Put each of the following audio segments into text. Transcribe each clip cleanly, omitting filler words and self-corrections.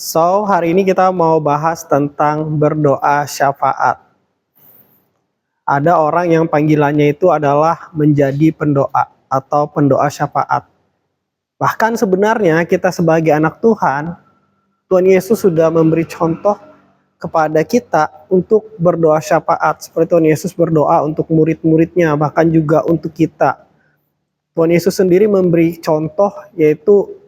Hari ini kita mau bahas tentang berdoa syafaat. Ada orang yang panggilannya itu adalah menjadi pendoa atau pendoa syafaat. Bahkan sebenarnya kita sebagai anak Tuhan, Tuhan Yesus sudah memberi contoh kepada kita untuk berdoa syafaat. Seperti Tuhan Yesus berdoa untuk murid-muridnya, bahkan juga untuk kita. Tuhan Yesus sendiri memberi contoh, yaitu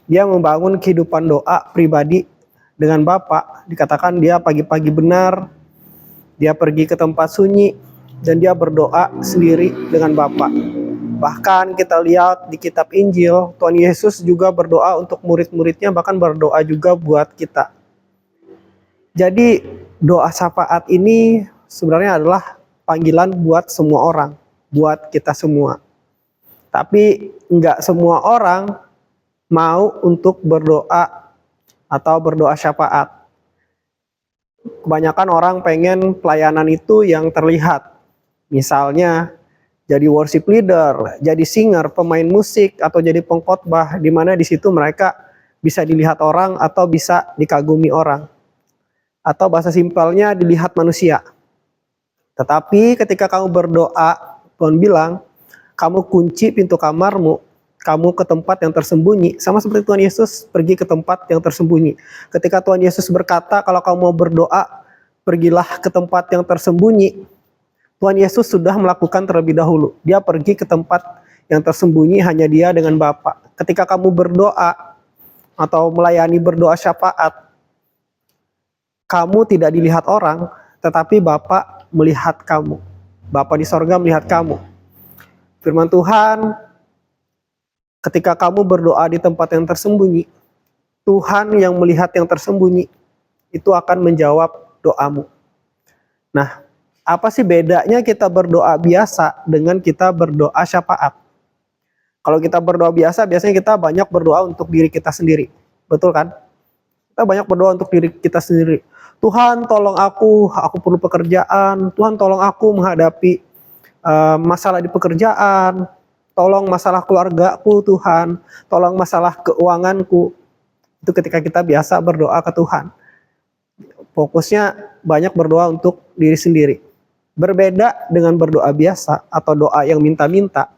dia membangun kehidupan doa pribadi dengan Bapa. Dikatakan dia pagi-pagi benar, dia pergi ke tempat sunyi, dan dia berdoa sendiri dengan Bapa. Bahkan kita lihat di kitab Injil, Tuhan Yesus juga berdoa untuk murid-muridnya, bahkan berdoa juga buat kita. Jadi doa syafaat ini sebenarnya adalah panggilan buat semua orang, buat kita semua. Tapi enggak semua orang mau untuk berdoa atau berdoa syafaat. Kebanyakan orang pengen pelayanan itu yang terlihat. Misalnya jadi worship leader, jadi singer, pemain musik, atau jadi pengkhotbah, di mana di situ mereka bisa dilihat orang atau bisa dikagumi orang. Atau bahasa simpelnya dilihat manusia. Tetapi ketika kamu berdoa, Tuhan bilang, kamu kunci pintu kamarmu, kamu ke tempat yang tersembunyi. Sama seperti Tuhan Yesus pergi ke tempat yang tersembunyi. Ketika Tuhan Yesus berkata, kalau kamu mau berdoa, pergilah ke tempat yang tersembunyi. Tuhan Yesus sudah melakukan terlebih dahulu. Dia pergi ke tempat yang tersembunyi, hanya dia dengan Bapa. Ketika kamu berdoa atau melayani berdoa syafaat, kamu tidak dilihat orang, tetapi Bapa melihat kamu. Bapa di sorga melihat kamu. Firman Tuhan, ketika kamu berdoa di tempat yang tersembunyi, Tuhan yang melihat yang tersembunyi itu akan menjawab doamu. Nah, apa sih bedanya kita berdoa biasa dengan kita berdoa syafaat? Kalau kita berdoa biasa, biasanya kita banyak berdoa untuk diri kita sendiri. Betul kan? Kita banyak berdoa untuk diri kita sendiri. Tuhan tolong aku perlu pekerjaan. Tuhan tolong aku menghadapi masalah di pekerjaan, tolong masalah keluargaku Tuhan, tolong masalah keuanganku. Itu ketika kita biasa berdoa ke Tuhan. Fokusnya banyak berdoa untuk diri sendiri. Berbeda dengan berdoa biasa atau doa yang minta-minta.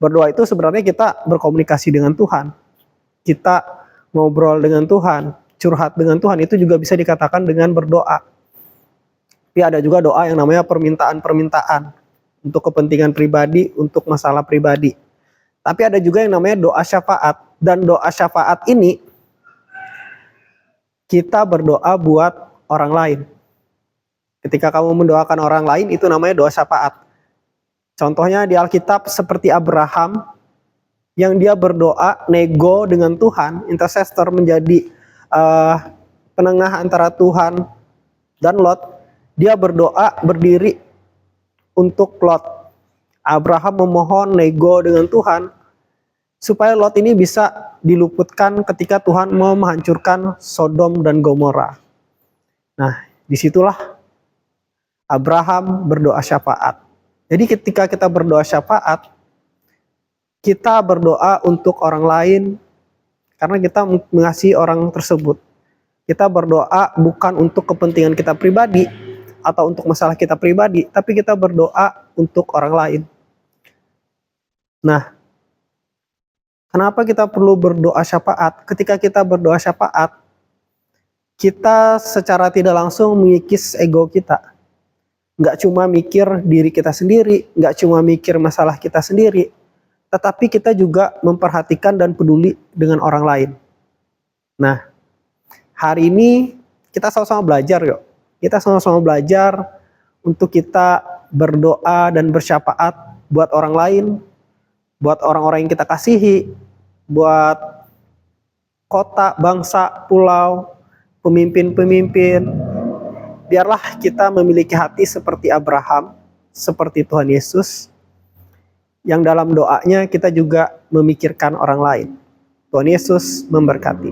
Berdoa itu sebenarnya kita berkomunikasi dengan Tuhan. Kita ngobrol dengan Tuhan, curhat dengan Tuhan, itu juga bisa dikatakan dengan berdoa. Tapi ada juga doa yang namanya permintaan-permintaan. Untuk kepentingan pribadi, untuk masalah pribadi. Tapi ada juga yang namanya doa syafaat. Dan doa syafaat ini kita berdoa buat orang lain. Ketika kamu mendoakan orang lain, itu namanya doa syafaat. Contohnya di Alkitab seperti Abraham, yang dia berdoa nego dengan Tuhan, intercessor, menjadi penengah antara Tuhan dan Lot. Dia berdoa berdiri untuk Lot. Abraham memohon nego dengan Tuhan supaya Lot ini bisa diluputkan ketika Tuhan mau menghancurkan Sodom dan Gomora. Nah, disitulah Abraham berdoa syafaat. Jadi ketika kita berdoa syafaat, kita berdoa untuk orang lain karena kita mengasihi orang tersebut. Kita berdoa bukan untuk kepentingan kita pribadi atau untuk masalah kita pribadi, tapi kita berdoa untuk orang lain. Nah, kenapa kita perlu berdoa syafaat? Ketika kita berdoa syafaat, kita secara tidak langsung mengikis ego kita. Nggak cuma mikir diri kita sendiri, nggak cuma mikir masalah kita sendiri, tetapi kita juga memperhatikan dan peduli dengan orang lain. Nah, hari ini kita sama-sama belajar yuk. Kita sama-sama belajar untuk kita berdoa dan bersyafaat buat orang lain, buat orang-orang yang kita kasihi, buat kota, bangsa, pulau, pemimpin-pemimpin. Biarlah kita memiliki hati seperti Abraham, seperti Tuhan Yesus, yang dalam doanya kita juga memikirkan orang lain. Tuhan Yesus memberkati.